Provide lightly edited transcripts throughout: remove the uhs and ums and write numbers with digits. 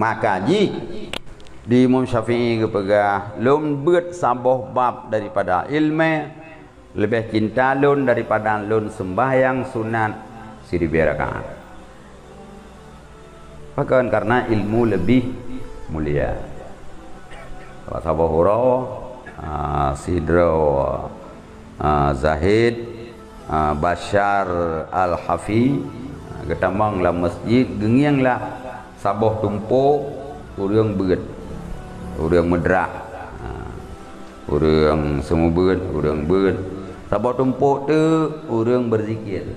Maka di Imam Syafi'i kepegah lun beut saboh bab daripada ilmu lebih cinta lun daripada lun sembahyang sunat 1000 rakaat. Bahkan karena ilmu lebih mulia. Sahabat Huraw, Sidro, Zahid, Bashar Al-Hafi, ketamang lah masjid, gengiang lah saboh tumpuk, urang beut, urang medrak, urang semua beut, saboh tumpuk tu urang berzikir.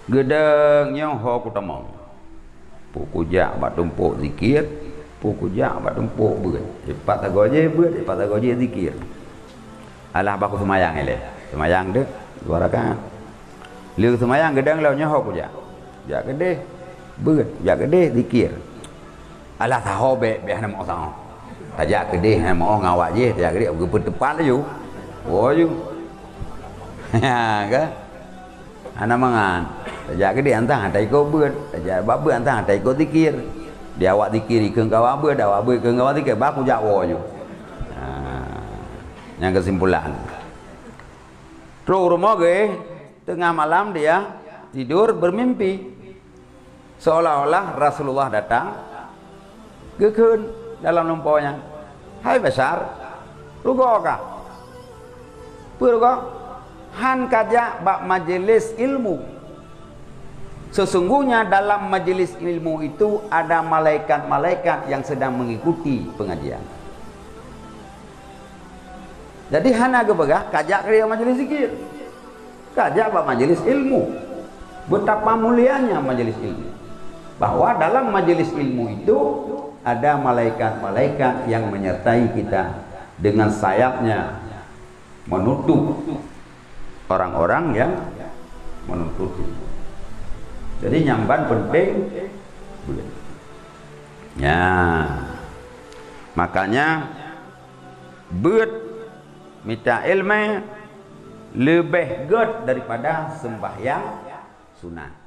Gedengnya ho kutamang. Pukujak bat tumpuk zikir, pukujak bat tumpuk beut. Cepat tago je beut, cepat tago je zikir. Alah baku semayang eleh. Semayang tu 2 rakaat. Liu semayang gedang lau nyoh kujak. Jak gede beut, jak gede zikir. Alah taho be hana mau sang. Tajak gede hana mau ngawak je, tajak gede ke tepat ju. Oh ju. Ha ke? Ana mangan. Tajak gede antang hatai ko beut, tajak bab beut antang hatai ko zikir. Dia awak zikir ikeung kawa beut, awak beut ikeung kawa zikir, bab kujak wo ju. Yang kesimpulan. Terus rumah ge tengah malam dia tidur bermimpi. Seolah-olah Rasulullah datang gekeun dalam lemponya. Hai besar, rugo ka? Purgo han kaja bab majelis ilmu. Sesungguhnya dalam majelis ilmu itu ada malaikat-malaikat yang sedang mengikuti pengajian. Jadi hana gebegah kajak kriya majelis zikir. Kajak bab majelis ilmu. Betapa mulianya majelis ilmu. Bahwa dalam majelis ilmu itu ada malaikat-malaikat yang menyertai kita dengan sayapnya menutup orang-orang yang menuntut ilmu. Jadi nyamban penting. Ya. Makanya beut minta ilmu lebih good daripada sembahyang sunat.